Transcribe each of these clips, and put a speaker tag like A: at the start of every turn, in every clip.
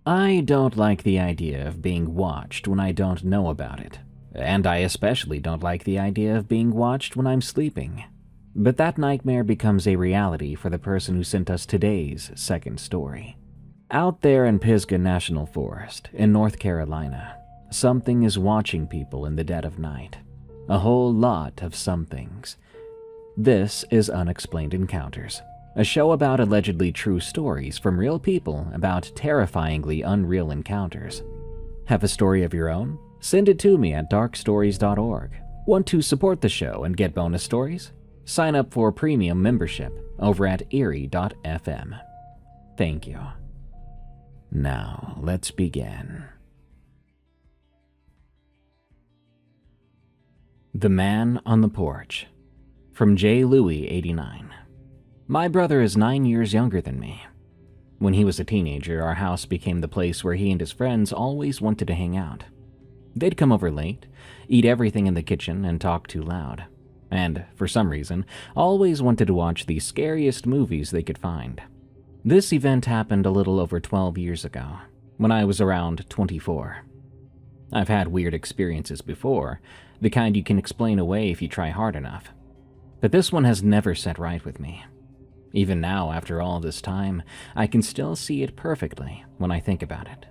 A: I don't like the idea of being watched when I don't know about it, and I especially don't like the idea of being watched when I'm sleeping. But that nightmare becomes a reality for the person who sent us today's second story. Out there in Pisgah National Forest, in North Carolina, something is watching people in the dead of night. A whole lot of somethings. This is Unexplained Encounters, a show about allegedly true stories from real people about terrifyingly unreal encounters. Have a story of your own? Send it to me at darkstories.org. Want to support the show and get bonus stories? Sign up for premium membership over at erie.fm. Thank you. Now, let's begin. The Man on the Porch, from J. Louis 89. My brother is 9 years younger than me. When he was a teenager, our house became the place where he and his friends always wanted to hang out. They'd come over late, eat everything in the kitchen, and talk too loud. And, for some reason, always wanted to watch the scariest movies they could find. This event happened a little over 12 years ago, when I was around 24. I've had weird experiences before, the kind you can explain away if you try hard enough. But this one has never set right with me. Even now, after all this time, I can still see it perfectly when I think about it.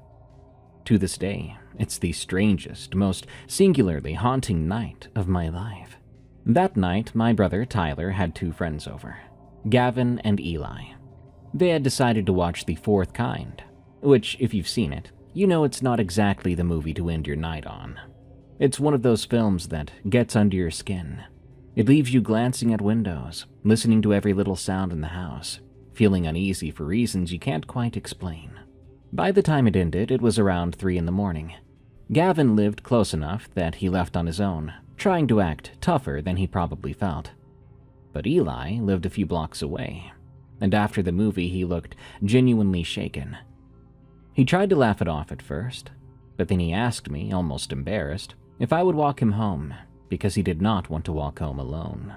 A: To this day, it's the strangest, most singularly haunting night of my life. That night, my brother Tyler had two friends over, Gavin and Eli. They had decided to watch The Fourth Kind, which, if you've seen it, you know it's not exactly the movie to end your night on. It's one of those films that gets under your skin. It leaves you glancing at windows, listening to every little sound in the house, feeling uneasy for reasons you can't quite explain. By the time it ended, it was around 3 in the morning. Gavin lived close enough that he left on his own, trying to act tougher than he probably felt. But Eli lived a few blocks away, and after the movie he looked genuinely shaken. He tried to laugh it off at first, but then he asked me, almost embarrassed, if I would walk him home, because he did not want to walk home alone.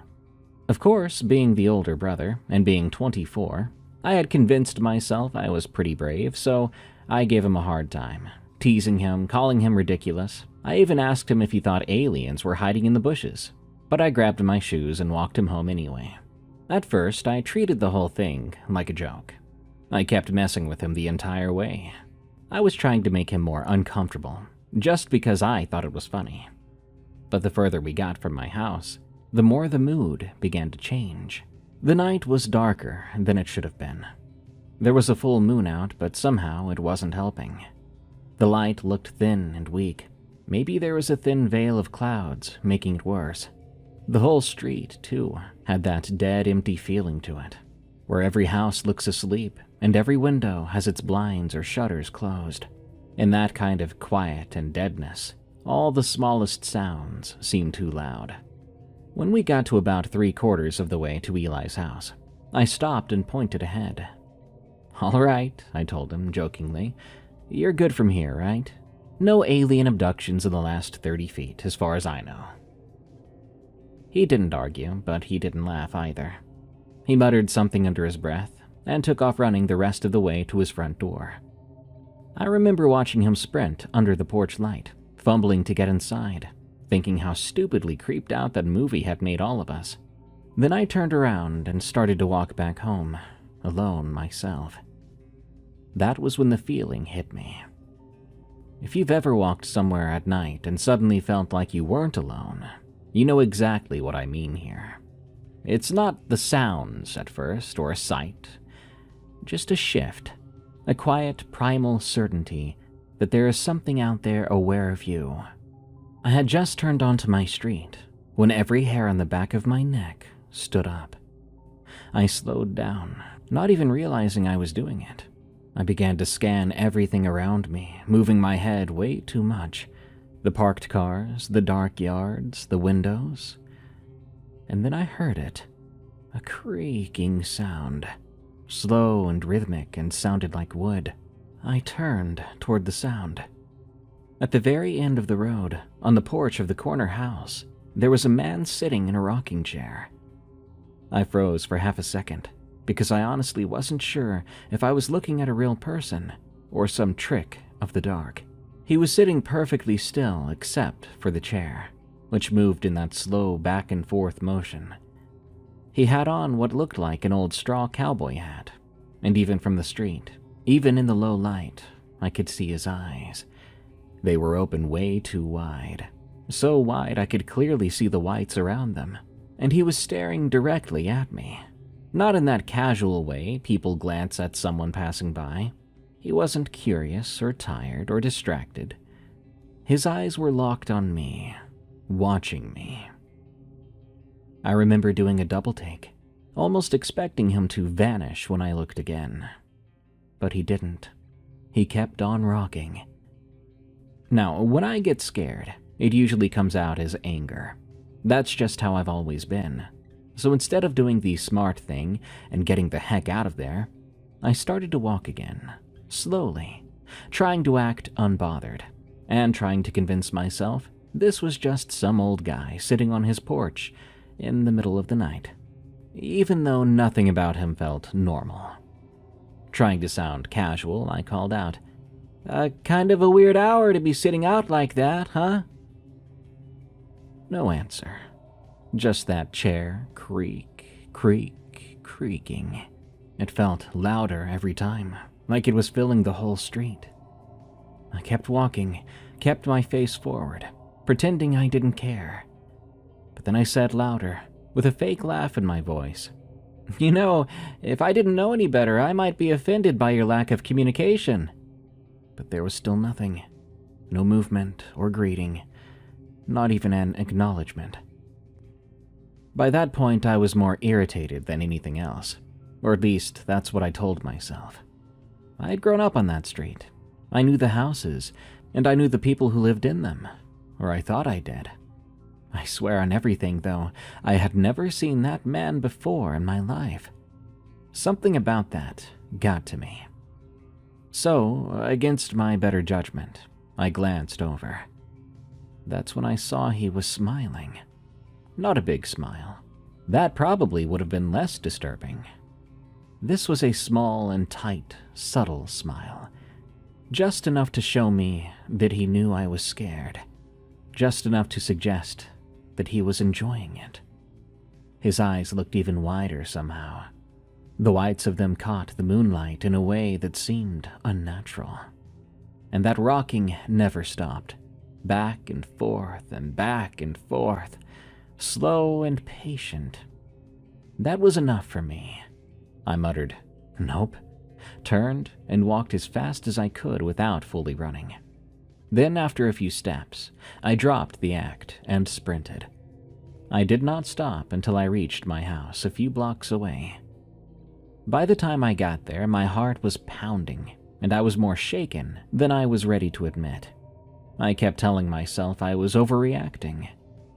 A: Of course, being the older brother, and being 24, I had convinced myself I was pretty brave, so I gave him a hard time, teasing him, calling him ridiculous. I even asked him if he thought aliens were hiding in the bushes, but I grabbed my shoes and walked him home anyway. At first, I treated the whole thing like a joke. I kept messing with him the entire way. I was trying to make him more uncomfortable, just because I thought it was funny. But the further we got from my house, the more the mood began to change. The night was darker than it should have been. There was a full moon out, but somehow it wasn't helping. The light looked thin and weak. Maybe there was a thin veil of clouds making it worse. The whole street, too, had that dead, empty feeling to it, where every house looks asleep and every window has its blinds or shutters closed. In that kind of quiet and deadness, all the smallest sounds seemed too loud. When we got to about 3/4 of the way to Eli's house, I stopped and pointed ahead. "All right," I told him jokingly. "You're good from here, right? No alien abductions in the last 30 feet, as far as I know." He didn't argue, but he didn't laugh either. He muttered something under his breath and took off running the rest of the way to his front door. I remember watching him sprint under the porch light, fumbling to get inside, thinking how stupidly creeped out that movie had made all of us. Then I turned around and started to walk back home, alone myself. That was when the feeling hit me. If you've ever walked somewhere at night and suddenly felt like you weren't alone, you know exactly what I mean here. It's not the sounds at first or a sight, just a shift, a quiet primal certainty that there is something out there aware of you. I had just turned onto my street when every hair on the back of my neck stood up. I slowed down, not even realizing I was doing it. I began to scan everything around me, moving my head way too much. The parked cars, the dark yards, the windows. And then I heard it. A creaking sound. Slow and rhythmic and sounded like wood. I turned toward the sound. At the very end of the road, on the porch of the corner house, there was a man sitting in a rocking chair. I froze for half a second, because I honestly wasn't sure if I was looking at a real person or some trick of the dark. He was sitting perfectly still except for the chair, which moved in that slow back and forth motion. He had on what looked like an old straw cowboy hat, and even from the street, even in the low light, I could see his eyes. They were open way too wide, so wide I could clearly see the whites around them, and he was staring directly at me. Not in that casual way people glance at someone passing by. He wasn't curious or tired or distracted. His eyes were locked on me, watching me. I remember doing a double take, almost expecting him to vanish when I looked again. But he didn't. He kept on rocking. Now, when I get scared, it usually comes out as anger. That's just how I've always been. So instead of doing the smart thing and getting the heck out of there, I started to walk again, slowly, trying to act unbothered, and trying to convince myself this was just some old guy sitting on his porch in the middle of the night, even though nothing about him felt normal. Trying to sound casual, I called out, "Kind of a weird hour to be sitting out like that, huh?" No answer. Just that chair creaking. It felt louder every time, like it was filling the whole street. I kept walking, kept my face forward, pretending I didn't care. But then I said louder, with a fake laugh in my voice, "You know, if I didn't know any better, I might be offended by your lack of communication." But there was still nothing. No movement or greeting, not even an acknowledgement. By that point, I was more irritated than anything else, or at least that's what I told myself. I had grown up on that street. I knew the houses, and I knew the people who lived in them, or I thought I did. I swear on everything, though, I had never seen that man before in my life. Something about that got to me. So, against my better judgment, I glanced over. That's when I saw he was smiling. Not a big smile. That probably would have been less disturbing. This was a small and tight, subtle smile. Just enough to show me that he knew I was scared. Just enough to suggest that he was enjoying it. His eyes looked even wider somehow. The whites of them caught the moonlight in a way that seemed unnatural. And that rocking never stopped. Back and forth and back and forth. Slow and patient. That was enough for me. I muttered, "Nope," turned and walked as fast as I could without fully running. Then, after a few steps, I dropped the act and sprinted. I did not stop until I reached my house a few blocks away. By the time I got there, my heart was pounding, and I was more shaken than I was ready to admit. I kept telling myself I was overreacting.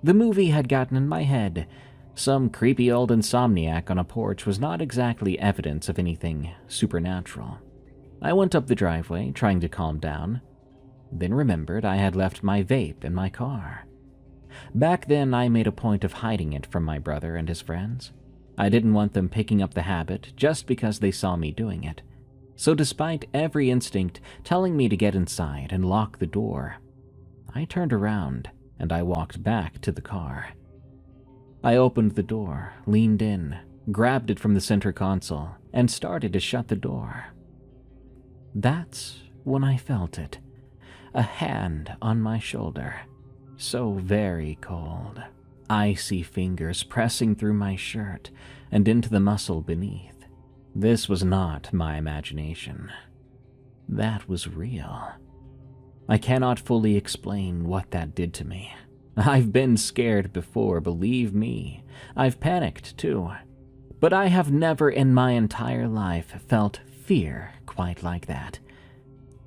A: The movie had gotten in my head. Some creepy old insomniac on a porch was not exactly evidence of anything supernatural. I went up the driveway, trying to calm down, then remembered I had left my vape in my car. Back then, I made a point of hiding it from my brother and his friends. I didn't want them picking up the habit just because they saw me doing it. So despite every instinct telling me to get inside and lock the door, I turned around and I walked back to the car. I opened the door, leaned in, grabbed it from the center console, and started to shut the door. That's when I felt it. A hand on my shoulder. So very cold. Icy fingers pressing through my shirt and into the muscle beneath. This was not my imagination. That was real. I cannot fully explain what that did to me. I've been scared before, believe me. I've panicked too. But I have never in my entire life felt fear quite like that.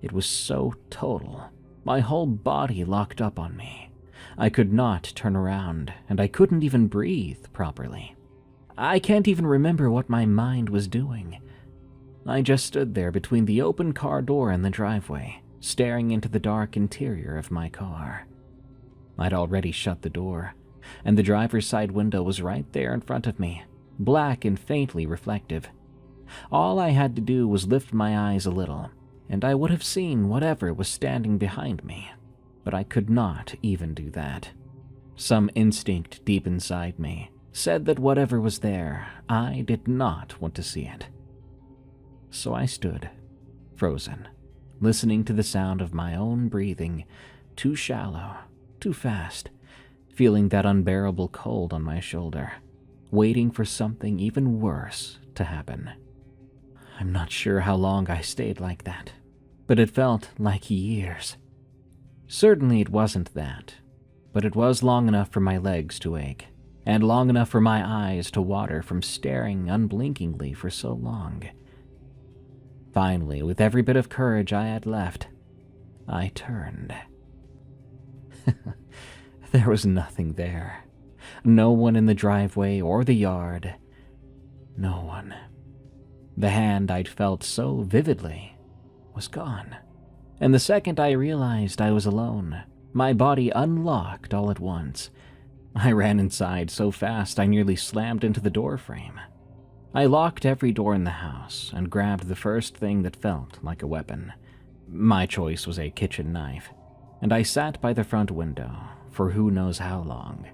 A: It was so total. My whole body locked up on me. I could not turn around, and I couldn't even breathe properly. I can't even remember what my mind was doing. I just stood there between the open car door and the driveway, staring into the dark interior of my car. I'd already shut the door, and the driver's side window was right there in front of me, black and faintly reflective. All I had to do was lift my eyes a little, and I would have seen whatever was standing behind me, but I could not even do that. Some instinct deep inside me said that whatever was there, I did not want to see it. So I stood, frozen, listening to the sound of my own breathing, too shallow, too fast, feeling that unbearable cold on my shoulder, waiting for something even worse to happen. I'm not sure how long I stayed like that, but it felt like years. Certainly it wasn't that, but it was long enough for my legs to ache, and long enough for my eyes to water from staring unblinkingly for so long. Finally, with every bit of courage I had left, I turned. There was nothing there. No one in the driveway or the yard. No one. The hand I'd felt so vividly was gone. And the second I realized I was alone, my body unlocked all at once. I ran inside so fast I nearly slammed into the door frame. I locked every door in the house and grabbed the first thing that felt like a weapon. My choice was a kitchen knife, and I sat by the front window for who knows how long.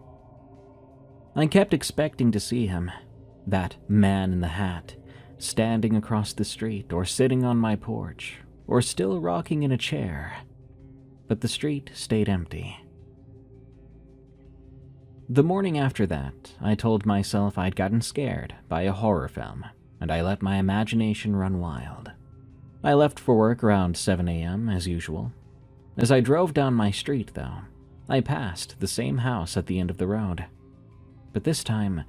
A: I kept expecting to see him, that man in the hat, standing across the street or sitting on my porch or still rocking in a chair, but the street stayed empty. The morning after that, I told myself I'd gotten scared by a horror film, and I let my imagination run wild. I left for work around 7 a.m. as usual. As I drove down my street, though, I passed the same house at the end of the road. But this time,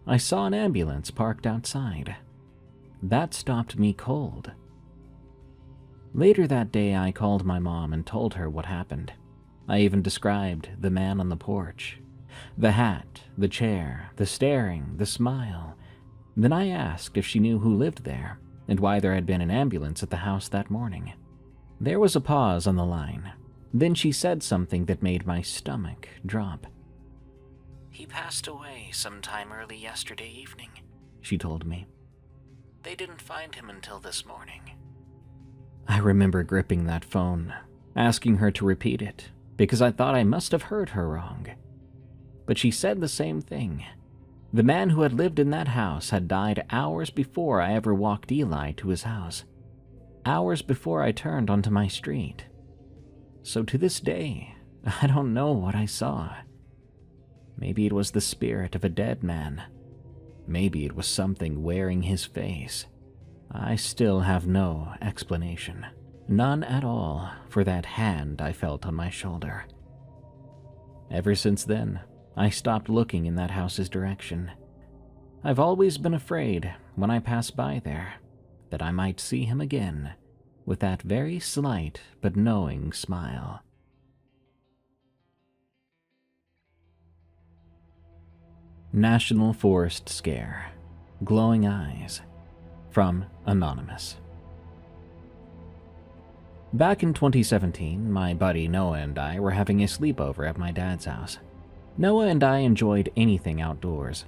A: I saw an ambulance parked outside. That stopped me cold. Later that day, I called my mom and told her what happened. I even described the man on the porch, the hat, the chair, the staring, the smile. Then I asked if she knew who lived there and why there had been an ambulance at the house that morning. There was a pause on the line. Then she said something that made my stomach drop. "He passed away sometime early yesterday evening," she told me. "They didn't find him until this morning." I remember gripping that phone, asking her to repeat it, because I thought I must have heard her wrong. But she said the same thing. The man who had lived in that house had died hours before I ever walked Eli to his house, hours before I turned onto my street. So to this day, I don't know what I saw. Maybe it was the spirit of a dead man. Maybe it was something wearing his face. I still have no explanation. None at all for that hand I felt on my shoulder. Ever since then, I stopped looking in that house's direction. I've always been afraid, when I pass by there, that I might see him again, with that very slight but knowing smile. National Forest Scare. Glowing Eyes. From Anonymous. Back in 2017, my buddy Noah and I were having a sleepover at my dad's house. Noah and I enjoyed anything outdoors.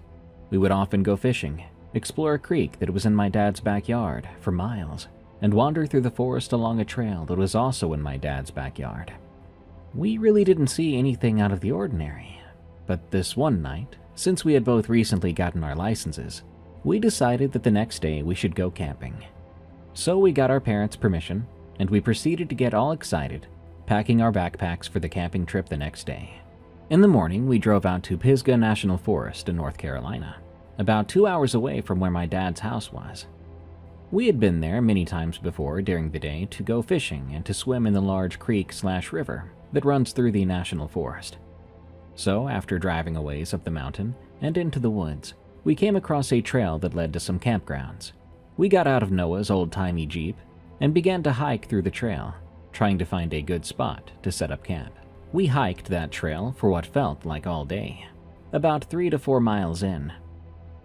A: We would often go fishing, explore a creek that was in my dad's backyard for miles, and wander through the forest along a trail that was also in my dad's backyard. We really didn't see anything out of the ordinary, but this one night, since we had both recently gotten our licenses, we decided that the next day we should go camping. So we got our parents' permission, and we proceeded to get all excited, packing our backpacks for the camping trip the next day. In the morning, we drove out to Pisgah National Forest in North Carolina, about 2 hours away from where my dad's house was. We had been there many times before during the day to go fishing and to swim in the large creek/river that runs through the national forest. So, after driving a ways up the mountain and into the woods, we came across a trail that led to some campgrounds. We got out of Noah's old-timey Jeep and began to hike through the trail, trying to find a good spot to set up camp. We hiked that trail for what felt like all day, about 3 to 4 miles in.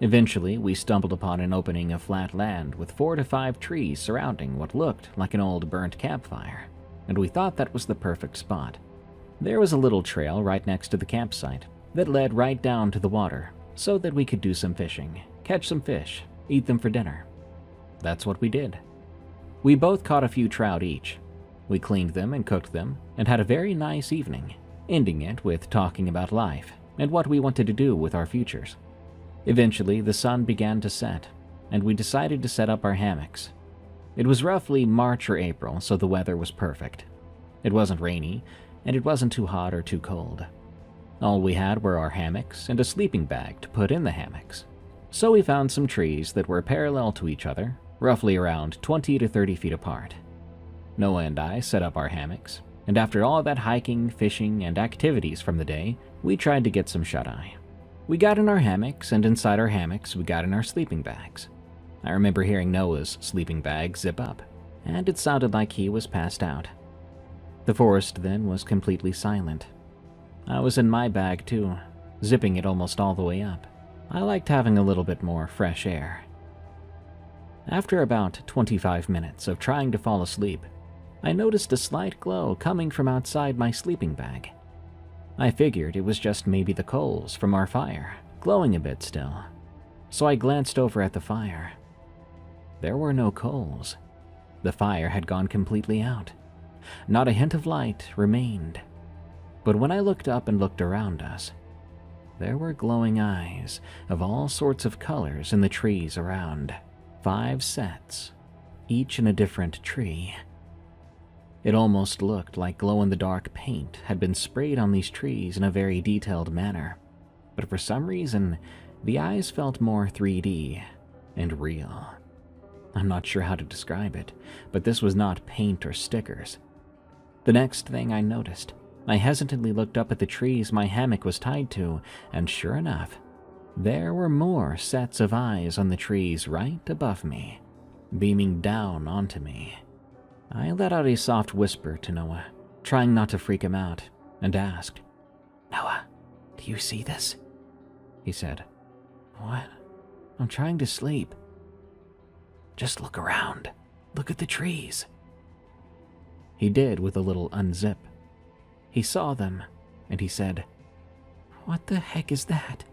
A: Eventually, we stumbled upon an opening of flat land with 4 to 5 trees surrounding what looked like an old burnt campfire, and we thought that was the perfect spot. There was a little trail right next to the campsite that led right down to the water so that we could do some fishing, catch some fish, eat them for dinner. That's what we did. We both caught a few trout each. We cleaned them and cooked them and had a very nice evening, ending it with talking about life and what we wanted to do with our futures. Eventually, the sun began to set, and we decided to set up our hammocks. It was roughly March or April, so the weather was perfect. It wasn't rainy, and it wasn't too hot or too cold. All we had were our hammocks and a sleeping bag to put in the hammocks. So we found some trees that were parallel to each other, roughly around 20 to 30 feet apart. Noah and I set up our hammocks, and after all that hiking, fishing, and activities from the day, we tried to get some shut-eye. We got in our hammocks, and inside our hammocks we got in our sleeping bags. I remember hearing Noah's sleeping bag zip up, and it sounded like he was passed out. The forest then was completely silent. I was in my bag too, zipping it almost all the way up. I liked having a little bit more fresh air. After about 25 minutes of trying to fall asleep, I noticed a slight glow coming from outside my sleeping bag. I figured it was just maybe the coals from our fire, glowing a bit still. So I glanced over at the fire. There were no coals. The fire had gone completely out. Not a hint of light remained. But when I looked up and looked around us, there were glowing eyes of all sorts of colors in the trees around. 5 sets, each in a different tree. It almost looked like glow-in-the-dark paint had been sprayed on these trees in a very detailed manner, but for some reason, the eyes felt more 3D and real. I'm not sure how to describe it, but this was not paint or stickers. The next thing I noticed, I hesitantly looked up at the trees my hammock was tied to, and sure enough, there were more sets of eyes on the trees right above me, beaming down onto me. I let out a soft whisper to Noah, trying not to freak him out, and asked, "Noah, do you see this?" He said, "What? I'm trying to sleep." "Just look around. Look at the trees." He did with a little unzip. He saw them, and he said, "What the heck is that?"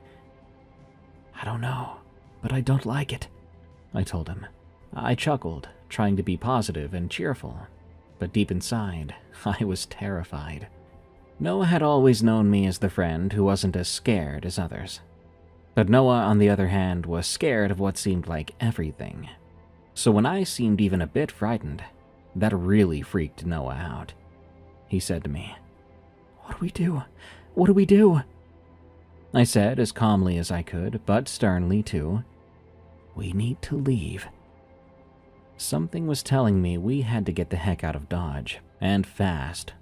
A: "I don't know, but I don't like it," I told him. I chuckled, trying to be positive and cheerful, but deep inside, I was terrified. Noah had always known me as the friend who wasn't as scared as others. But Noah, on the other hand, was scared of what seemed like everything. So when I seemed even a bit frightened, that really freaked Noah out. He said to me, "What do we do? What do we do?" I said as calmly as I could, but sternly too, "We need to leave." Something was telling me we had to get the heck out of Dodge, and fast.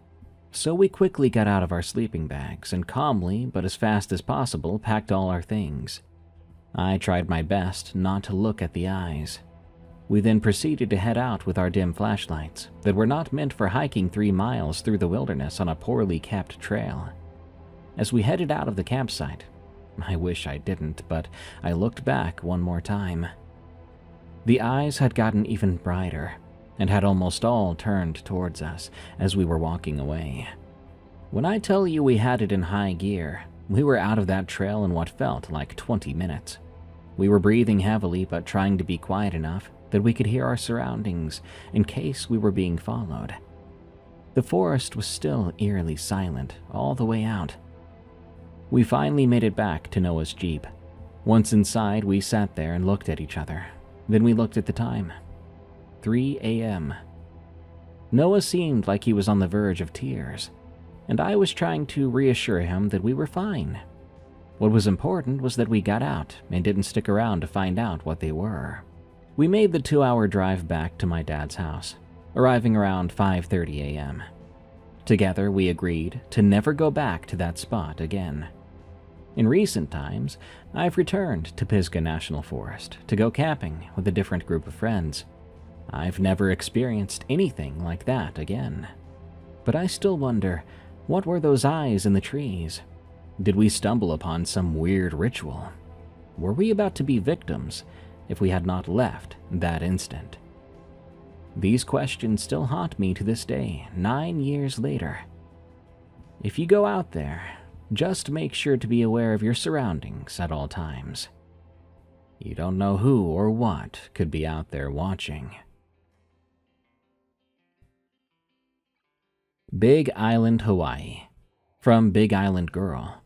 A: So we quickly got out of our sleeping bags and calmly, but as fast as possible, packed all our things. I tried my best not to look at the eyes. We then proceeded to head out with our dim flashlights that were not meant for hiking 3 miles through the wilderness on a poorly kept trail. As we headed out of the campsite, I wish I didn't, but I looked back one more time. The eyes had gotten even brighter and had almost all turned towards us as we were walking away. When I tell you we had it in high gear, we were out of that trail in what felt like 20 minutes. We were breathing heavily but trying to be quiet enough that we could hear our surroundings in case we were being followed. The forest was still eerily silent all the way out. We finally made it back to Noah's Jeep. Once inside, we sat there and looked at each other. Then we looked at the time. 3 a.m. Noah seemed like he was on the verge of tears, and I was trying to reassure him that we were fine. What was important was that we got out and didn't stick around to find out what they were. We made the 2-hour drive back to my dad's house, arriving around 5:30 a.m. Together, we agreed to never go back to that spot again. In recent times, I've returned to Pisgah National Forest to go camping with a different group of friends. I've never experienced anything like that again. But I still wonder, what were those eyes in the trees? Did we stumble upon some weird ritual? Were we about to be victims if we had not left that instant? These questions still haunt me to this day, 9 years later. If you go out there, just make sure to be aware of your surroundings at all times. You don't know who or what could be out there watching. Big Island, Hawaii. From Big Island Girl.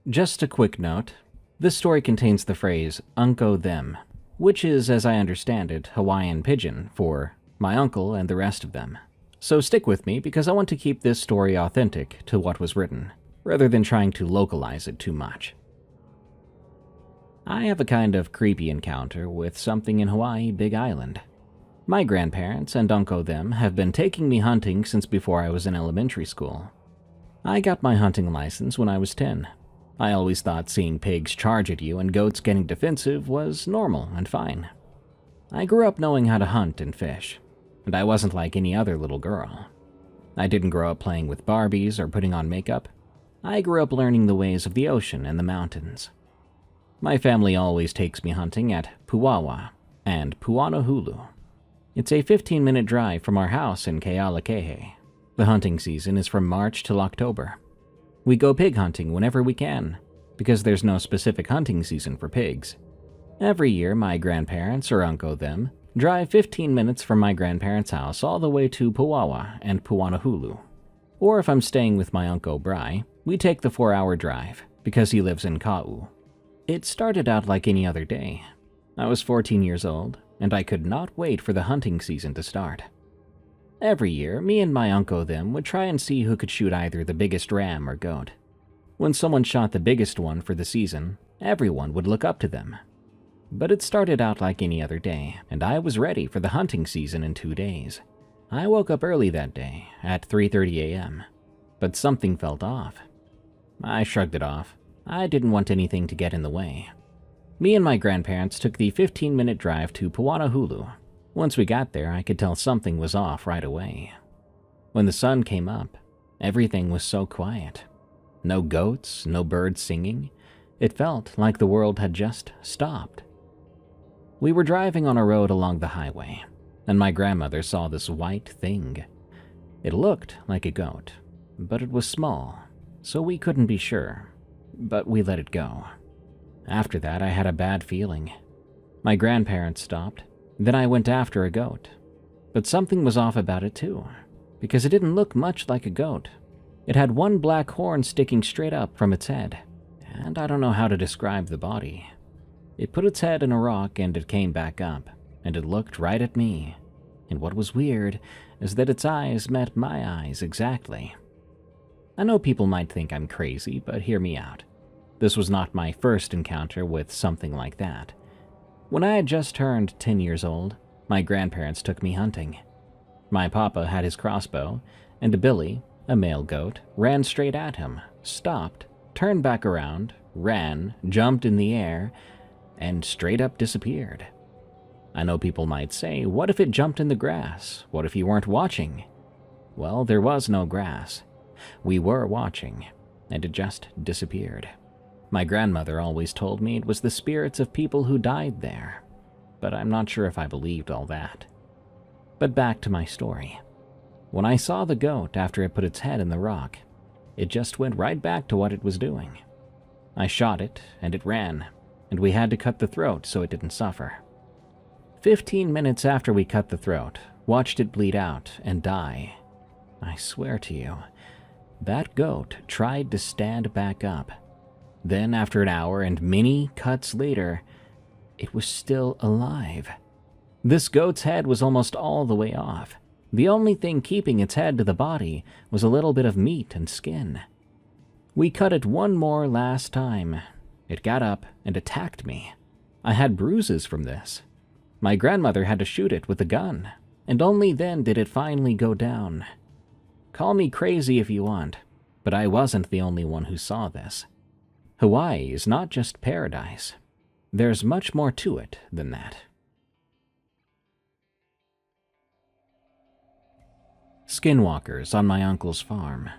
A: Just a quick note, this story contains the phrase unco them, which is, as I understand it, Hawaiian pidgin for my uncle and the rest of them. So stick with me because I want to keep this story authentic to what was written, rather than trying to localize it too much. I have a kind of creepy encounter with something in Hawaii, Big Island. My grandparents and unco them have been taking me hunting since before I was in elementary school. I got my hunting license when I was 10. I always thought seeing pigs charge at you and goats getting defensive was normal and fine. I grew up knowing how to hunt and fish, and I wasn't like any other little girl. I didn't grow up playing with Barbies or putting on makeup. I grew up learning the ways of the ocean and the mountains. My family always takes me hunting at Puawa and Puanohulu. It's a 15-minute drive from our house in Kealakehe. The hunting season is from March till October. We go pig hunting whenever we can, because there's no specific hunting season for pigs. Every year, my grandparents or unco them drive 15 minutes from my grandparents' house all the way to Puawa and Puanohulu. Or if I'm staying with my uncle Bry, we take the 4-hour drive, because he lives in Ka'u. It started out like any other day. I was 14 years old, and I could not wait for the hunting season to start. Every year, me and my unco them would try and see who could shoot either the biggest ram or goat. When someone shot the biggest one for the season, everyone would look up to them. But it started out like any other day, and I was ready for the hunting season in 2 days. I woke up early that day, at 3:30 a.m., but something felt off. I shrugged it off. I didn't want anything to get in the way. Me and my grandparents took the 15-minute drive to Puanohulu. Once we got there, I could tell something was off right away. When the sun came up, everything was so quiet. No goats, no birds singing. It felt like the world had just stopped. We were driving on a road along the highway, and my grandmother saw this white thing. It looked like a goat, but it was small, so we couldn't be sure, but we let it go. After that, I had a bad feeling. My grandparents stopped. Then I went after a goat. But something was off about it too, because it didn't look much like a goat. It had one black horn sticking straight up from its head, and I don't know how to describe the body. It put its head in a rock and it came back up, and it looked right at me. And what was weird is that its eyes met my eyes exactly. I know people might think I'm crazy, but hear me out. This was not my first encounter with something like that. When I had just turned 10 years old, my grandparents took me hunting. My papa had his crossbow, and Billy, a male goat, ran straight at him, stopped, turned back around, ran, jumped in the air, and straight up disappeared. I know people might say, what if it jumped in the grass? What if you weren't watching? Well, there was no grass. We were watching, and it just disappeared. My grandmother always told me it was the spirits of people who died there, but I'm not sure if I believed all that. But back to my story. When I saw the goat after it put its head in the rock, it just went right back to what it was doing. I shot it, and it ran, and we had to cut the throat so it didn't suffer. 15 minutes after we cut the throat, watched it bleed out and die. I swear to you, that goat tried to stand back up. Then, after an hour and many cuts later, it was still alive. This goat's head was almost all the way off. The only thing keeping its head to the body was a little bit of meat and skin. We cut it one more last time. It got up and attacked me. I had bruises from this. My grandmother had to shoot it with a gun, and only then did it finally go down. Call me crazy if you want, but I wasn't the only one who saw this. Hawaii is not just paradise. There's much more to it than that. Skinwalkers on my uncle's farm.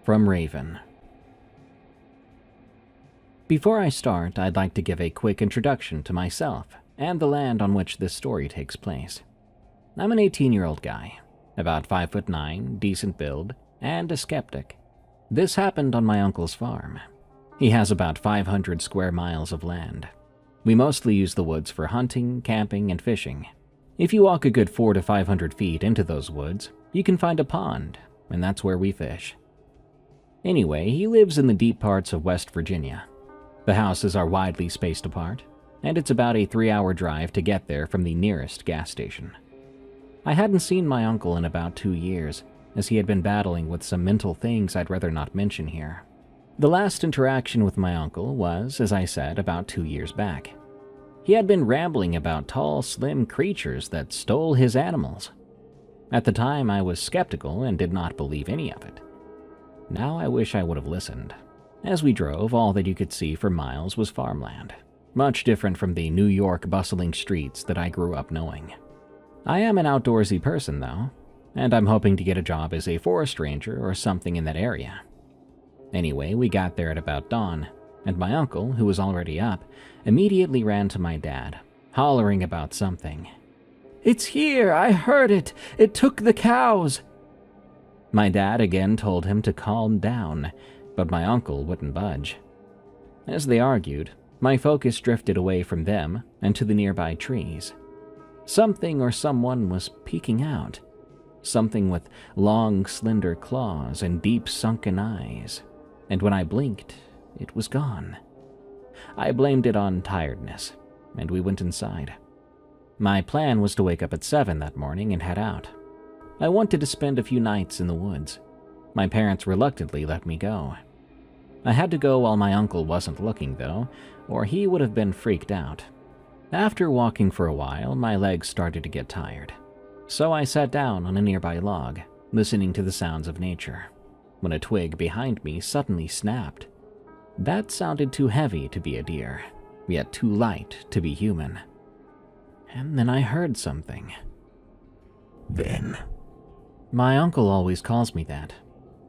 A: From Raven. Before I start, I'd like to give a quick introduction to myself and the land on which this story takes place. I'm an 18-year-old guy, about 5'9", decent build, and a skeptic. This happened on my uncle's farm. He has about 500 square miles of land. We mostly use the woods for hunting, camping, and fishing. If you walk a good 400 to 500 feet into those woods, you can find a pond, and that's where we fish. Anyway, he lives in the deep parts of West Virginia. The houses are widely spaced apart, and it's about a 3-hour drive to get there from the nearest gas station. I hadn't seen my uncle in about 2 years, as he had been battling with some mental things I'd rather not mention here. The last interaction with my uncle was, as I said, about 2 years back. He had been rambling about tall, slim creatures that stole his animals. At the time, I was skeptical and did not believe any of it. Now I wish I would have listened. As we drove, all that you could see for miles was farmland, much different from the New York bustling streets that I grew up knowing. I am an outdoorsy person, though, and I'm hoping to get a job as a forest ranger or something in that area. Anyway, we got there at about dawn, and my uncle, who was already up, immediately ran to my dad, hollering about something. "It's here! I heard it! It took the cows!" My dad again told him to calm down, but my uncle wouldn't budge. As they argued, my focus drifted away from them and to the nearby trees. Something or someone was peeking out, something with long, slender claws and deep sunken eyes, and when I blinked, it was gone. I blamed it on tiredness, and we went inside. My plan was to wake up at 7 that morning and head out. I wanted to spend a few nights in the woods. My parents reluctantly let me go. I had to go while my uncle wasn't looking, though, or he would have been freaked out. After walking for a while, my legs started to get tired, so I sat down on a nearby log, listening to the sounds of nature, when a twig behind me suddenly snapped. That sounded too heavy to be a deer, yet too light to be human. And then I heard something.
B: Vin.
A: My uncle always calls me that.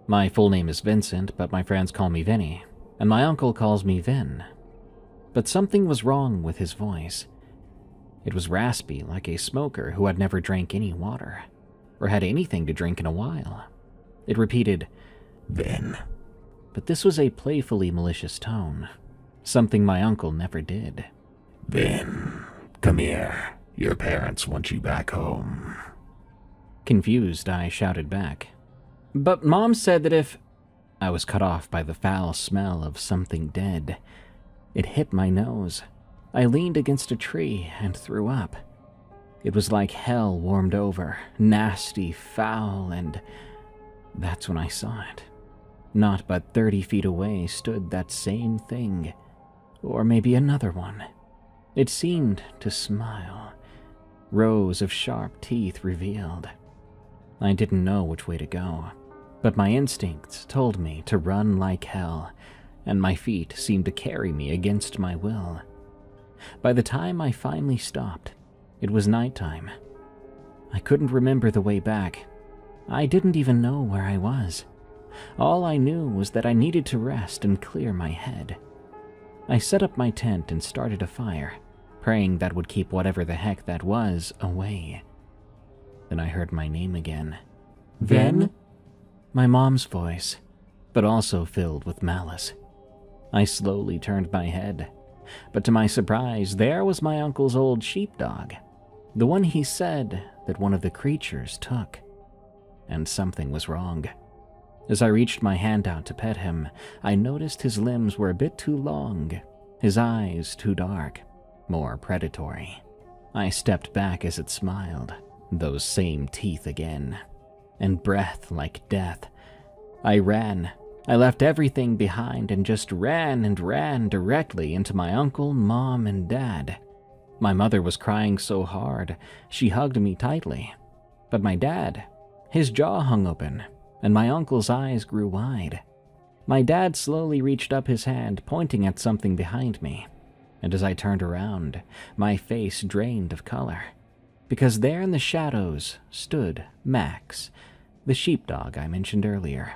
A: My full name is Vincent, but my friends call me Vinny, and my uncle calls me Vin. But something was wrong with his voice. It was raspy, like a smoker who had never drank any water, or had anything to drink in a while. It repeated,
B: Vin.
A: but this was a playfully malicious tone, something my uncle never did.
B: Vin, come here. Your parents want you back home.
A: Confused, I shouted back. But Mom said that if... I was cut off by the foul smell of something dead. It hit my nose. I leaned against a tree and threw up. It was like hell warmed over, nasty, foul, and that's when I saw it. Not but 30 feet away stood that same thing, or maybe another one. It seemed to smile. Rows of sharp teeth revealed. I didn't know which way to go, but my instincts told me to run like hell, and my feet seemed to carry me against my will. By the time I finally stopped, it was nighttime. I couldn't remember the way back. I didn't even know where I was. All I knew was that I needed to rest and clear my head. I set up my tent and started a fire, praying that would keep whatever the heck that was away. Then I heard my name again.
B: Vin?
A: My mom's voice, but also filled with malice. I slowly turned my head, but to my surprise, there was my uncle's old sheepdog, the one he said that one of the creatures took. And something was wrong. As I reached my hand out to pet him, I noticed his limbs were a bit too long, his eyes too dark, more predatory. I stepped back as it smiled, those same teeth again, and breath like death. I ran. I left everything behind and just ran and ran directly into my uncle, mom, and dad. My mother was crying so hard, she hugged me tightly. But my dad, his jaw hung open, and my uncle's eyes grew wide. My dad slowly reached up his hand, pointing at something behind me, and as I turned around, my face drained of color, because there in the shadows stood Max, the sheepdog I mentioned earlier,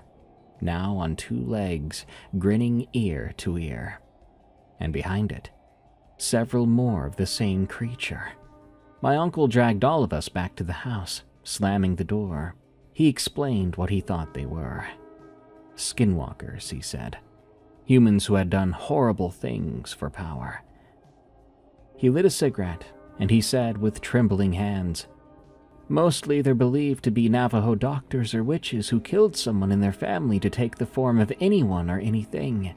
A: now on 2 legs, grinning ear to ear. And behind it, several more of the same creature. My uncle dragged all of us back to the house, slamming the door. He explained what he thought they were. Skinwalkers, he said. Humans who had done horrible things for power. He lit a cigarette, and he said with trembling hands, Mostly they're believed to be Navajo doctors or witches who killed someone in their family to take the form of anyone or anything,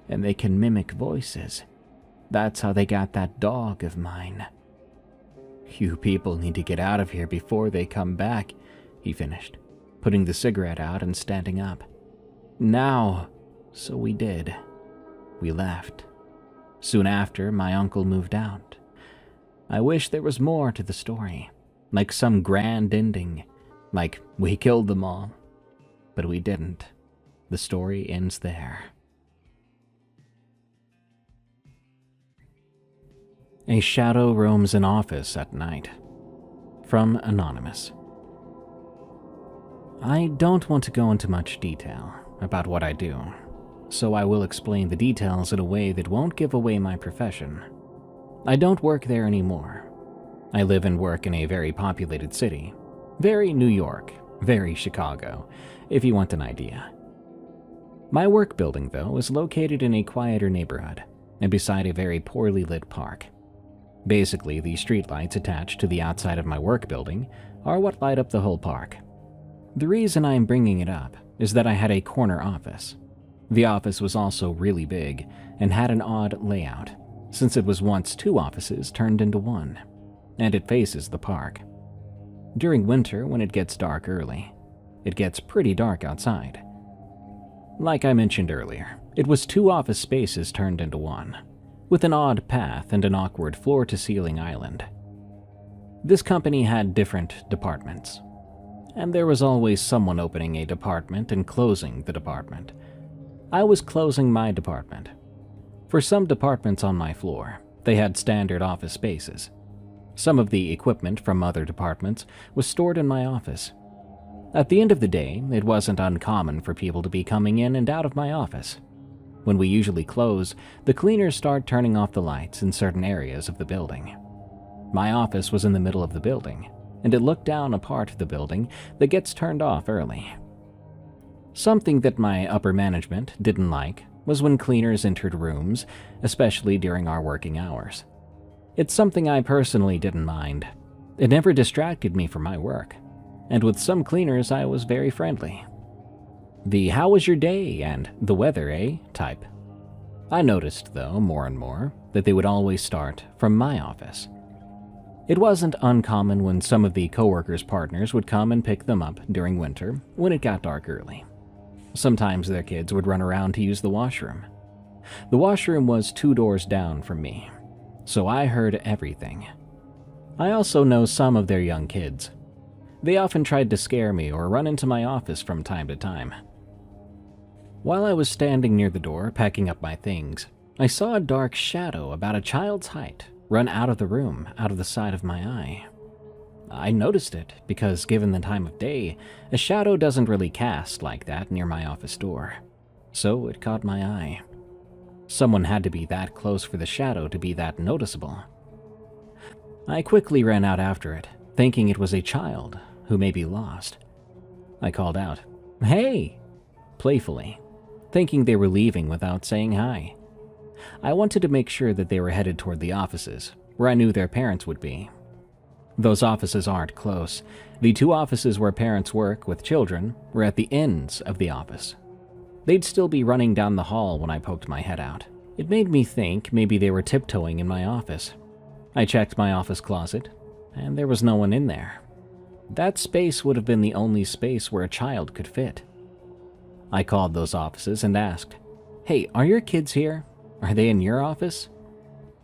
A: and they can mimic voices. That's how they got that dog of mine. You people need to get out of here before they come back, he finished, putting the cigarette out and standing up. Now. So we did. We left. Soon after, my uncle moved out. I wish there was more to the story, like some grand ending, like we killed them all. But we didn't. The story ends there. A shadow roams an office at night. From Anonymous. I don't want to go into much detail about what I do, so I will explain the details in a way that won't give away my profession. I don't work there anymore. I live and work in a very populated city. Very New York, very Chicago, if you want an idea. My work building, though, is located in a quieter neighborhood and beside a very poorly lit park. Basically, the streetlights attached to the outside of my work building are what light up the whole park. The reason I am bringing it up is that I had a corner office. The office was also really big and had an odd layout, since it was once 2 offices turned into 1, and it faces the park. During winter, when it gets dark early, it gets pretty dark outside. Like I mentioned earlier, it was 2 office spaces turned into 1, with an odd path and an awkward floor-to-ceiling island. This company had different departments, and there was always someone opening a department and closing the department. I was closing my department. For some departments on my floor, they had standard office spaces. Some of the equipment from other departments was stored in my office. At the end of the day, it wasn't uncommon for people to be coming in and out of my office. When we usually close, the cleaners start turning off the lights in certain areas of the building. My office was in the middle of the building, and it looked down a part of the building that gets turned off early. Something that my upper management didn't like was when cleaners entered rooms, especially during our working hours. It's something I personally didn't mind. It never distracted me from my work, and with some cleaners I was very friendly. The "how was your day" and "the weather, eh?" type. I noticed, though, more and more, that they would always start from my office. It wasn't uncommon when some of the coworkers' partners would come and pick them up during winter when it got dark early. Sometimes their kids would run around to use the washroom. The washroom was 2 doors down from me, so I heard everything. I also know some of their young kids. They often tried to scare me or run into my office from time to time. While I was standing near the door packing up my things, I saw a dark shadow about a child's height run out of the room, out of the side of my eye. I noticed it because, given the time of day, a shadow doesn't really cast like that near my office door, so it caught my eye. Someone had to be that close for the shadow to be that noticeable. I quickly ran out after it, thinking it was a child who may be lost. I called out, "Hey!" playfully, thinking they were leaving without saying hi. I wanted to make sure that they were headed toward the offices, where I knew their parents would be. Those offices aren't close. The 2 offices where parents work with children were at the ends of the office. They'd still be running down the hall when I poked my head out. It made me think maybe they were tiptoeing in my office. I checked my office closet, and there was no one in there. That space would have been the only space where a child could fit. I called those offices and asked, "Hey, are your kids here? Are they in your office?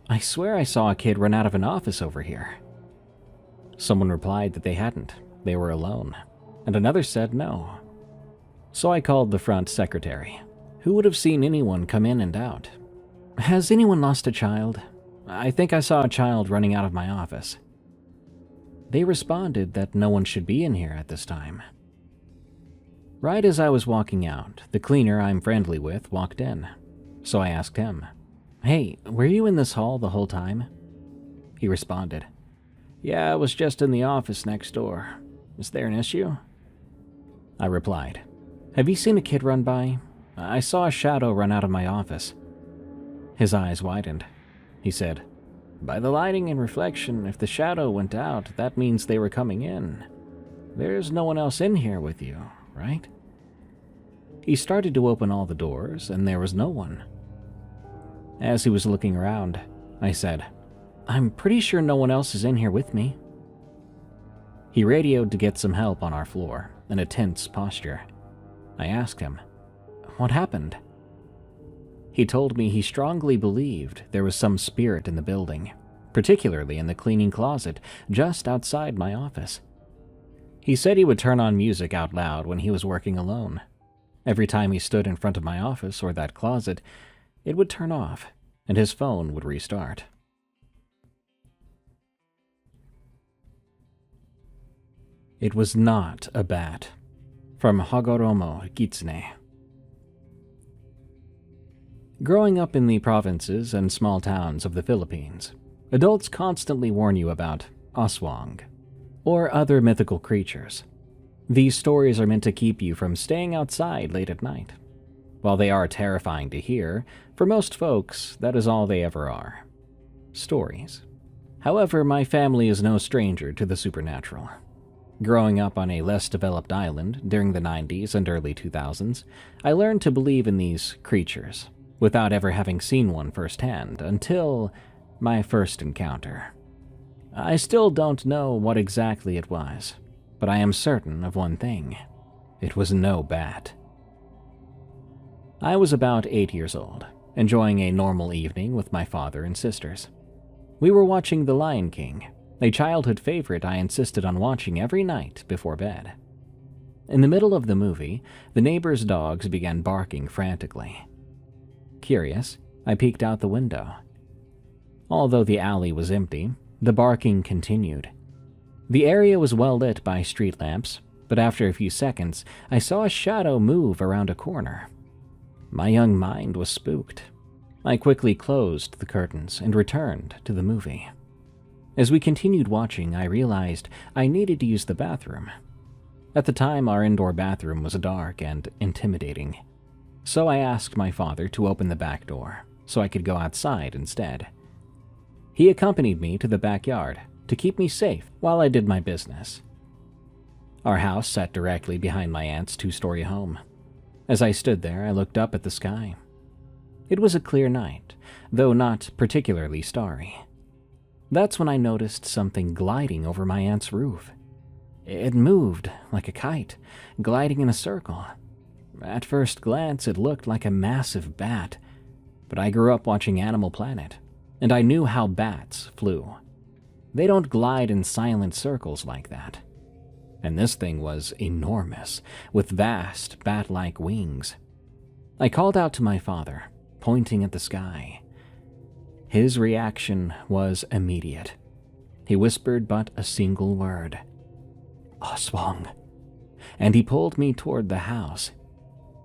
A: I swear I saw a kid run out of an office over here." Someone replied that they hadn't. They were alone. And another said no. So I called the front secretary. Who would have seen anyone come in and out? "Has anyone lost a child? I think I saw a child running out of my office." They responded that no one should be in here at this time. Right as I was walking out, the cleaner I'm friendly with walked in. So I asked him, "Hey, were you in this hall the whole time?" He responded, "Yeah, I was just in the office next door. Is there an issue?" I replied, "Have you seen a kid run by? I saw a shadow run out of my office." His eyes widened. He said, "By the lighting and reflection, if the shadow went out, that means they were coming in." There's no one else in here with you, right?" He started to open all the doors, and there was no one. As he was looking around, I said, "I'm pretty sure no one else is in here with me." He radioed to get some help on our floor, in a tense posture. I asked him, "What happened?" He told me he strongly believed there was some spirit in the building, particularly in the cleaning closet just outside my office. He said he would turn on music out loud when he was working alone. Every time he stood in front of my office or that closet, it would turn off, and his phone would restart. It was not a bat. From Hagoromo Kitsune. Growing up in the provinces and small towns of the Philippines, adults constantly warn you about aswang, or other mythical creatures. These stories are meant to keep you from staying outside late at night. While they are terrifying to hear, for most folks, that is all they ever are. Stories. However, my family is no stranger to the supernatural. Growing up on a less developed island during the 90s and early 2000s, I learned to believe in these creatures, without ever having seen one firsthand until my first encounter. I still don't know what exactly it was, but I am certain of one thing. It was no bat. I was about 8 years old, enjoying a normal evening with my father and sisters. We were watching The Lion King, a childhood favorite I insisted on watching every night before bed. In the middle of the movie, the neighbors' dogs began barking frantically. Curious, I peeked out the window. Although the alley was empty, the barking continued. The area was well lit by street lamps, but after a few seconds, I saw a shadow move around a corner. My young mind was spooked. I quickly closed the curtains and returned to the movie. As we continued watching, I realized I needed to use the bathroom. At the time, our indoor bathroom was dark and intimidating, so I asked my father to open the back door so I could go outside instead. He accompanied me to the backyard to keep me safe while I did my business. Our house sat directly behind my aunt's 2-story home. As I stood there, I looked up at the sky. It was a clear night, though not particularly starry. That's when I noticed something gliding over my aunt's roof. It moved like a kite, gliding in a circle. At first glance, it looked like a massive bat, but I grew up watching Animal Planet, and I knew how bats flew. They don't glide in silent circles like that. And this thing was enormous, with vast bat-like wings. I called out to my father, pointing at the sky. His reaction was immediate. He whispered but a single word, "Aswang," and he pulled me toward the house.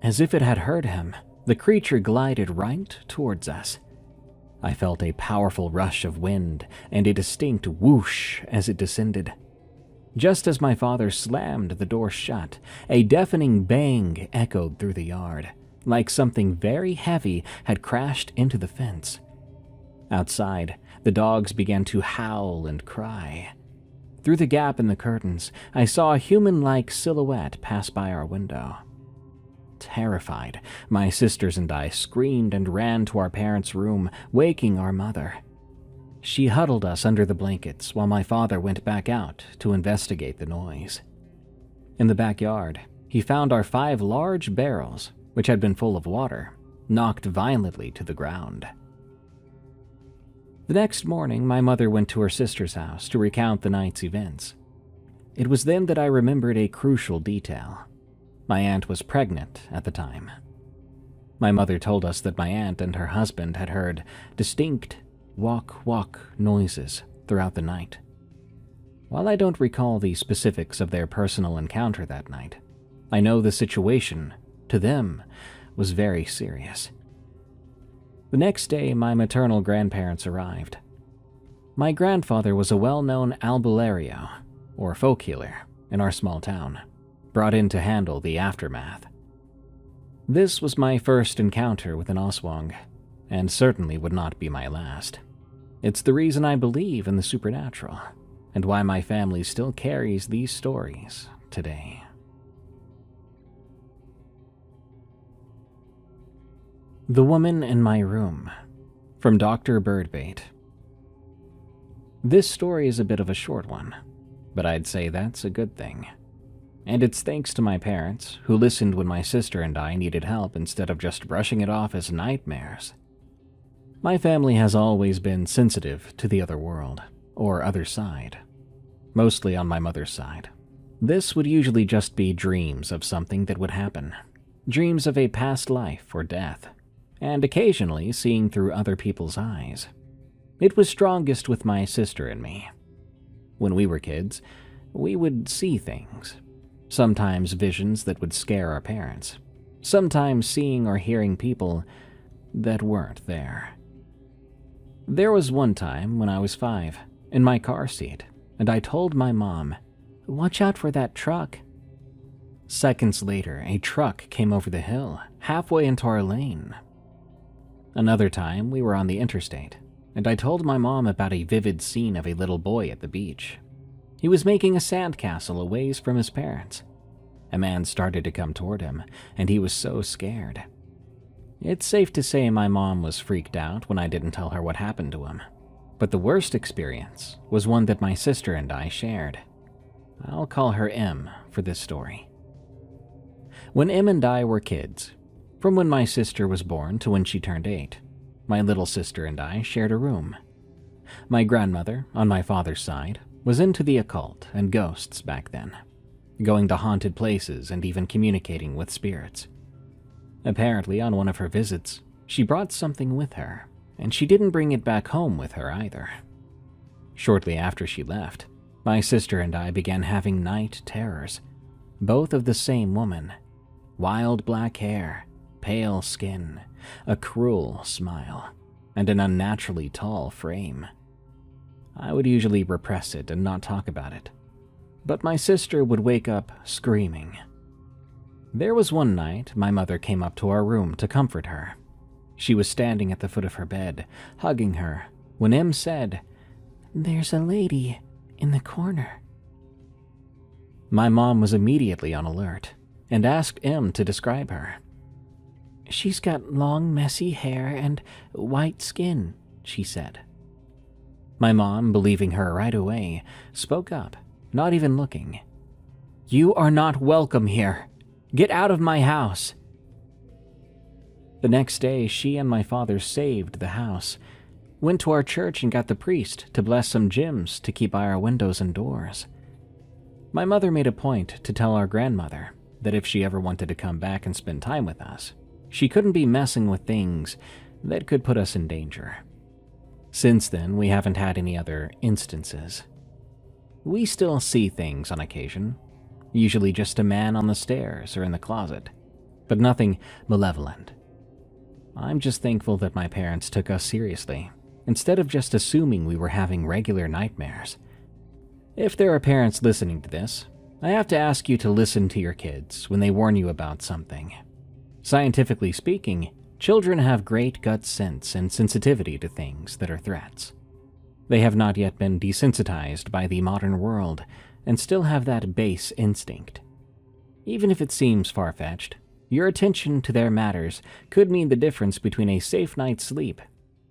A: As if it had heard him, the creature glided right towards us. I felt a powerful rush of wind and a distinct whoosh as it descended. Just as my father slammed the door shut, a deafening bang echoed through the yard, like something very heavy had crashed into the fence. Outside, the dogs began to howl and cry. Through the gap in the curtains, I saw a human-like silhouette pass by our window. Terrified, my sisters and I screamed and ran to our parents' room, waking our mother. She huddled us under the blankets while my father went back out to investigate the noise. In the backyard, he found our 5 large barrels, which had been full of water, knocked violently to the ground. The next morning, my mother went to her sister's house to recount the night's events. It was then that I remembered a crucial detail. My aunt was pregnant at the time. My mother told us that my aunt and her husband had heard distinct walk-walk noises throughout the night. While I don't recall the specifics of their personal encounter that night, I know the situation, to them, was very serious. The next day, my maternal grandparents arrived. My grandfather was a well-known albulario, or folk healer, in our small town, brought in to handle the aftermath. This was my first encounter with an aswang, and certainly would not be my last. It's the reason I believe in the supernatural, and why my family still carries these stories today. The Woman in My Room, from Dr. Birdbait. This story is a bit of a short one, but I'd say that's a good thing. And it's thanks to my parents, who listened when my sister and I needed help instead of just brushing it off as nightmares. My family has always been sensitive to the other world, or other side, mostly on my mother's side. This would usually just be dreams of something that would happen, dreams of a past life or death, and occasionally seeing through other people's eyes. It was strongest with my sister and me. When we were kids, we would see things, sometimes visions that would scare our parents, sometimes seeing or hearing people that weren't there. There was one time when I was 5, in my car seat, and I told my mom, "Watch out for that truck." Seconds later, a truck came over the hill, halfway into our lane. Another time, we were on the interstate, and I told my mom about a vivid scene of a little boy at the beach. He was making a sandcastle a ways from his parents. A man started to come toward him, and he was so scared. It's safe to say my mom was freaked out when I didn't tell her what happened to him. But the worst experience was one that my sister and I shared. I'll call her M for this story. When M and I were kids, from when my sister was born to when she turned 8, my little sister and I shared a room. My grandmother, on my father's side, was into the occult and ghosts back then, going to haunted places and even communicating with spirits. Apparently, on one of her visits, she brought something with her, and she didn't bring it back home with her either. Shortly after she left, my sister and I began having night terrors, both of the same woman. Wild black hair, pale skin, a cruel smile, and an unnaturally tall frame. I would usually repress it and not talk about it, but my sister would wake up screaming. There was one night my mother came up to our room to comfort her. She was standing at the foot of her bed, hugging her, when M said, "There's a lady in the corner." My mom was immediately on alert and asked M to describe her. "She's got long, messy hair and white skin," she said. My mom, believing her right away, spoke up, not even looking. "You are not welcome here. Get out of my house." The next day, she and my father saved the house, went to our church and got the priest to bless some gyms to keep by our windows and doors. My mother made a point to tell our grandmother that if she ever wanted to come back and spend time with us, she couldn't be messing with things that could put us in danger. Since then, we haven't had any other instances. We still see things on occasion, usually just a man on the stairs or in the closet, but nothing malevolent. I'm just thankful that my parents took us seriously, instead of just assuming we were having regular nightmares. If there are parents listening to this, I have to ask you to listen to your kids when they warn you about something. Scientifically speaking, children have great gut sense and sensitivity to things that are threats. They have not yet been desensitized by the modern world and still have that base instinct. Even if it seems far-fetched, your attention to their matters could mean the difference between a safe night's sleep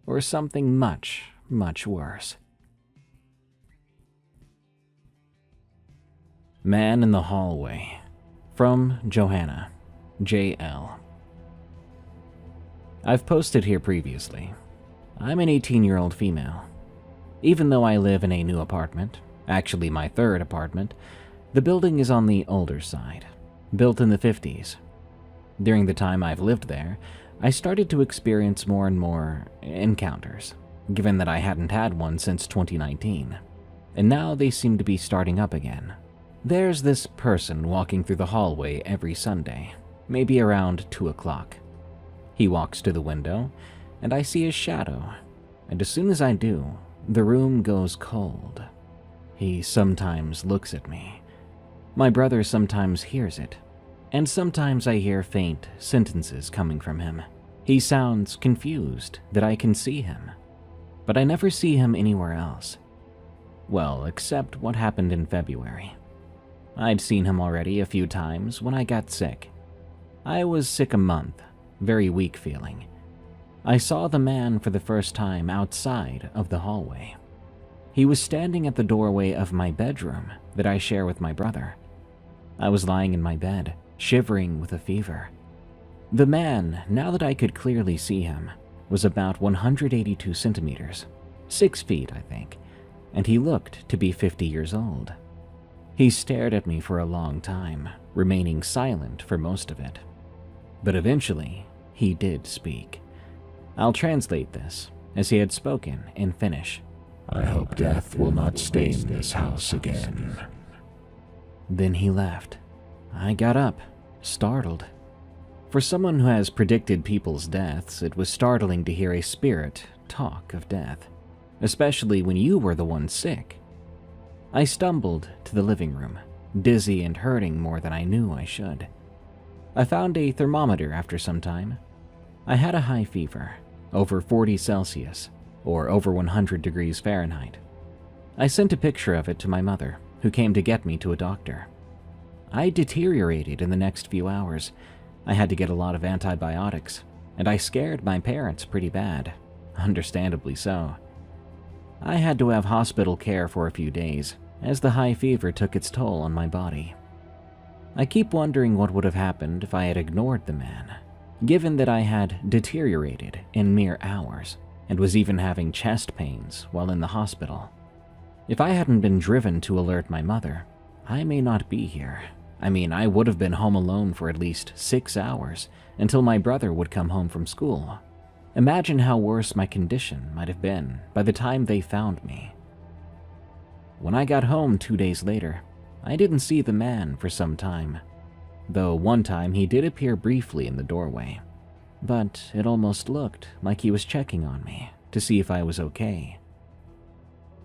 A: or something much, much worse. Man in the Hallway, from Johanna, J.L. I've posted here previously. I'm an 18-year-old female. Even though I live in a new apartment, actually my third apartment, the building is on the older side, built in the 50s. During the time I've lived there, I started to experience more and more encounters, given that I hadn't had one since 2019, and now they seem to be starting up again. There's this person walking through the hallway every Sunday, maybe around 2 o'clock. He walks to the window, and I see his shadow, and as soon as I do, the room goes cold. He sometimes looks at me. My brother sometimes hears it, and sometimes I hear faint sentences coming from him. He sounds confused that I can see him, but I never see him anywhere else. Well, except what happened in February. I'd seen him already a few times when I got sick. I was sick a month, very weak feeling. I saw the man for the first time outside of the hallway. He was standing at the doorway of my bedroom that I share with my brother. I was lying in my bed, shivering with a fever. The man, now that I could clearly see him, was about 182 centimeters, 6 feet, I think, and he looked to be 50 years old. He stared at me for a long time, remaining silent for most of it. But eventually, he did speak. I'll translate this, as he had spoken in Finnish.
B: I hope death will not stain this house again.
A: Then he left. I got up, startled. For someone who has predicted people's deaths, it was startling to hear a spirit talk of death, especially when you were the one sick. I stumbled to the living room, dizzy and hurting more than I knew I should. I found a thermometer after some time. I had a high fever, over 40 Celsius, or over 100 degrees Fahrenheit. I sent a picture of it to my mother, who came to get me to a doctor. I deteriorated in the next few hours. I had to get a lot of antibiotics, and I scared my parents pretty bad, understandably so. I had to have hospital care for a few days, as the high fever took its toll on my body. I keep wondering what would have happened if I had ignored the man, given that I had deteriorated in mere hours and was even having chest pains while in the hospital. If I hadn't been driven to alert my mother, I may not be here. I would have been home alone for at least 6 hours until my brother would come home from school. Imagine how worse my condition might have been by the time they found me. When I got home 2 days later, I didn't see the man for some time, though one time he did appear briefly in the doorway. But it almost looked like he was checking on me to see if I was okay.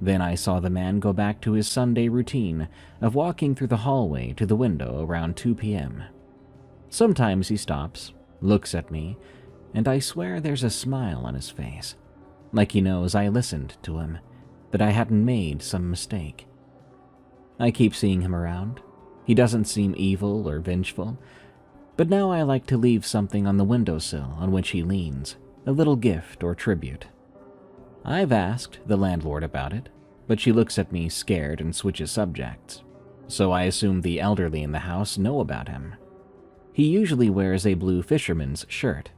A: Then I saw the man go back to his Sunday routine of walking through the hallway to the window around 2 p.m. Sometimes he stops, looks at me, and I swear there's a smile on his face, like he knows I listened to him, that I hadn't made some mistake. I keep seeing him around. He doesn't seem evil or vengeful, but now I like to leave something on the windowsill on which he leans, a little gift or tribute. I've asked the landlord about it, but she looks at me scared and switches subjects, so I assume the elderly in the house know about him. He usually wears a blue fisherman's shirt.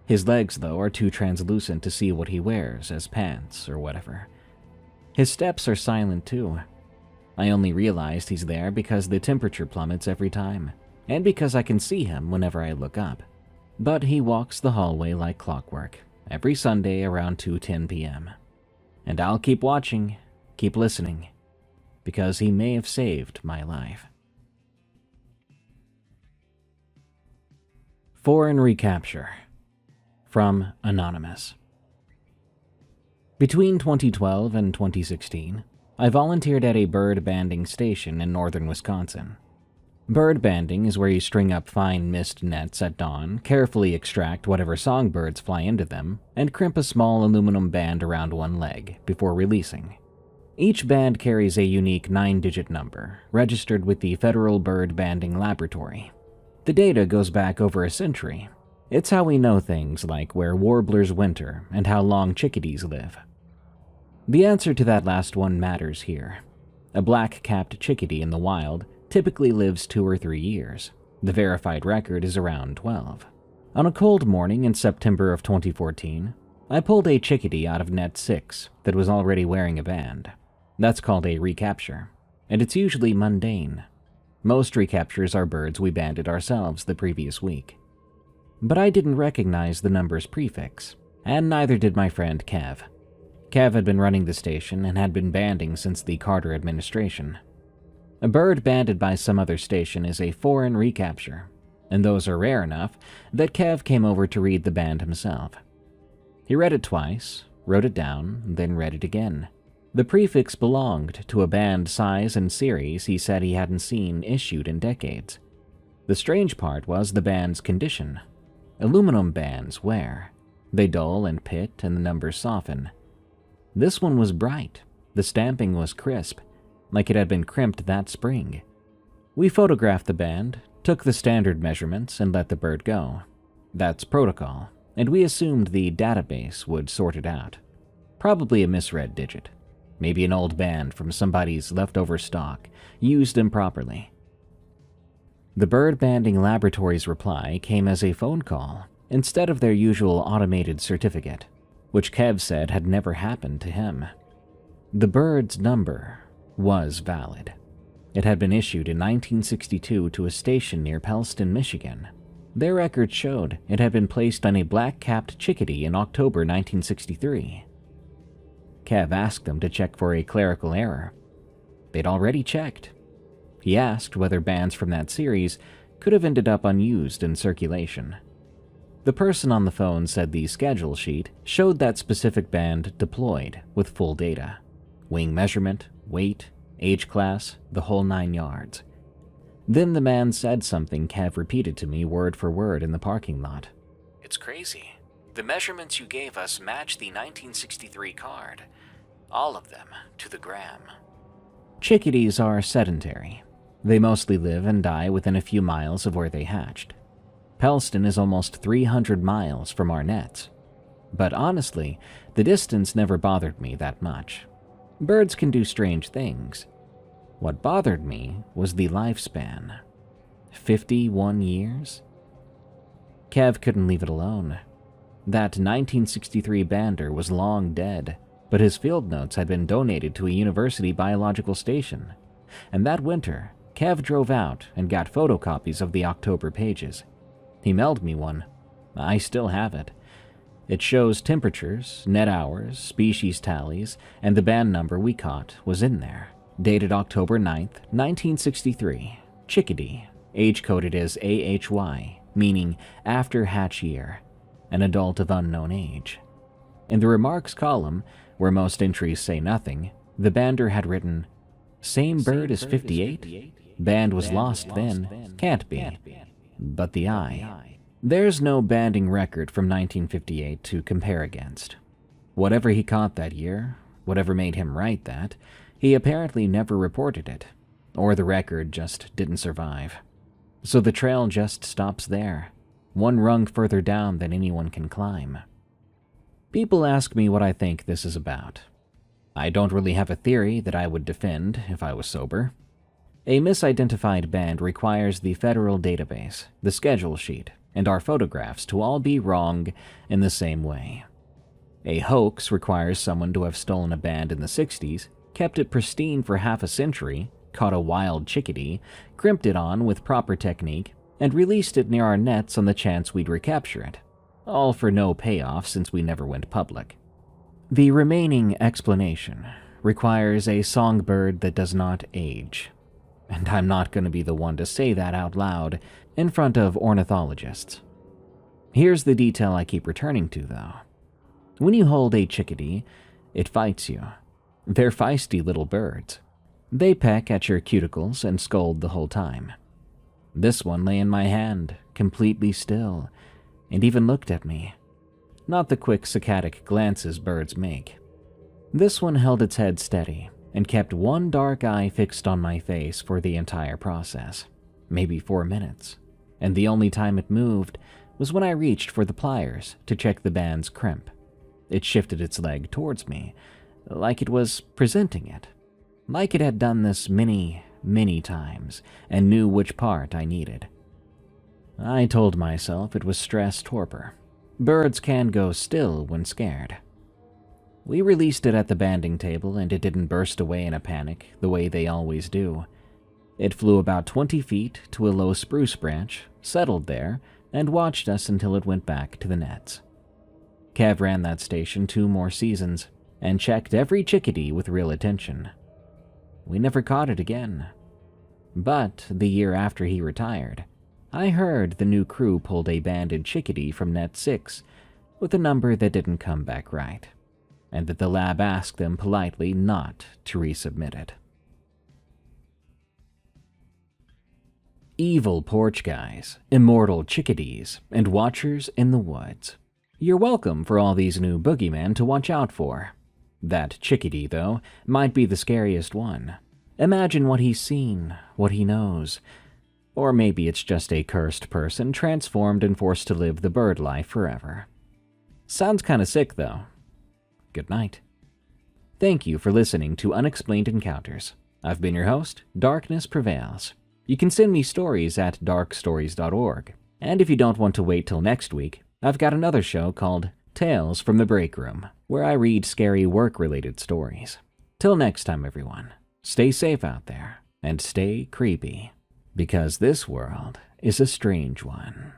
A: His legs, though, are too translucent to see what he wears as pants or whatever. His steps are silent, too. I only realized he's there because the temperature plummets every time, and because I can see him whenever I look up. But he walks the hallway like clockwork, every Sunday around 2:10 p.m. And I'll keep watching, keep listening, because he may have saved my life. Foreign Recapture. From Anonymous. Between 2012 and 2016, I volunteered at a bird banding station in northern Wisconsin. Bird banding is where you string up fine mist nets at dawn, carefully extract whatever songbirds fly into them, and crimp a small aluminum band around one leg before releasing. Each band carries a unique 9-digit number, registered with the Federal Bird Banding Laboratory. The data goes back over a century. It's how we know things like where warblers winter and how long chickadees live. The answer to that last one matters here. A black-capped chickadee in the wild typically lives 2 or 3 years. The verified record is around 12. On a cold morning in September of 2014, I pulled a chickadee out of net 6 that was already wearing a band. That's called a recapture, and it's usually mundane. Most recaptures are birds we banded ourselves the previous week. But I didn't recognize the number's prefix, and neither did my friend Kev. Kev had been running the station and had been banding since the Carter administration. A bird banded by some other station is a foreign recapture, and those are rare enough that Kev came over to read the band himself. He read it twice, wrote it down, then read it again. The prefix belonged to a band size and series he said he hadn't seen issued in decades. The strange part was the band's condition. Aluminum bands wear. They dull and pit and the numbers soften. This one was bright. The stamping was crisp, like it had been crimped that spring. We photographed the band, took the standard measurements, and let the bird go. That's protocol, and we assumed the database would sort it out. Probably a misread digit. Maybe an old band from somebody's leftover stock, used improperly. The bird banding laboratory's reply came as a phone call instead of their usual automated certificate, which Kev said had never happened to him. The bird's number was valid. It had been issued in 1962 to a station near Pellston, Michigan. Their record showed it had been placed on a black-capped chickadee in October 1963. Kev asked them to check for a clerical error. They'd already checked. He asked whether bands from that series could have ended up unused in circulation. The person on the phone said the schedule sheet showed that specific band deployed with full data. Wing measurement, weight, age class, the whole 9 yards. Then the man said something Kev repeated to me word for word in the parking lot. "It's crazy. The measurements you gave us match the 1963 card. All of them, to the gram." Chickadees are sedentary. They mostly live and die within a few miles of where they hatched. Pellston is almost 300 miles from our nets. But honestly, the distance never bothered me that much. Birds can do strange things. What bothered me was the lifespan. 51 years? Kev couldn't leave it alone. That 1963 bander was long dead, but his field notes had been donated to a university biological station. And that winter, Kev drove out and got photocopies of the October pages. He mailed me one. I still have it. It shows temperatures, net hours, species tallies, and the band number we caught was in there. Dated October 9th, 1963. Chickadee. Age coded as AHY, meaning after hatch year. An adult of unknown age. In the remarks column, where most entries say nothing, the bander had written, "Same bird as 58? Band was lost then. Can't be." But the eye. There's no banding record from 1958 to compare against. Whatever he caught that year, whatever made him write that, he apparently never reported it, or the record just didn't survive. So the trail just stops there, one rung further down than anyone can climb. People ask me what I think this is about. I don't really have a theory that I would defend if I was sober. A misidentified band requires the federal database, the schedule sheet, and our photographs to all be wrong in the same way. A hoax requires someone to have stolen a band in the 60s, kept it pristine for half a century, caught a wild chickadee, crimped it on with proper technique, and released it near our nets on the chance we'd recapture it. All for no payoff since we never went public. The remaining explanation requires a songbird that does not age. And I'm not going to be the one to say that out loud in front of ornithologists. Here's the detail I keep returning to, though. When you hold a chickadee, it fights you. They're feisty little birds. They peck at your cuticles and scold the whole time. This one lay in my hand, completely still, and even looked at me. Not the quick saccadic glances birds make. This one held its head steady and kept one dark eye fixed on my face for the entire process, maybe 4 minutes, and the only time it moved was when I reached for the pliers to check the band's crimp. It shifted its leg towards me, like it was presenting it, like it had done this many, many times and knew which part I needed. I told myself it was stress torpor. Birds can go still when scared. We released it at the banding table and it didn't burst away in a panic the way they always do. It flew about 20 feet to a low spruce branch, settled there, and watched us until it went back to the nets. Kev ran that station 2 more seasons and checked every chickadee with real attention. We never caught it again. But the year after he retired, I heard the new crew pulled a banded chickadee from net 6 with a number that didn't come back right, and that the lab asked them politely not to resubmit it. Evil porch guys, immortal chickadees, and watchers in the woods. You're welcome for all these new boogeymen to watch out for. That chickadee, though, might be the scariest one. Imagine what he's seen, what he knows. Or maybe it's just a cursed person transformed and forced to live the bird life forever. Sounds kinda sick, though. Good night. Thank you for listening to Unexplained Encounters. I've been your host, Darkness Prevails. You can send me stories at darkstories.org. And if you don't want to wait till next week, I've got another show called Tales from the Break Room, where I read scary work-related stories. Till next time, everyone, stay safe out there and stay creepy, because this world is a strange one.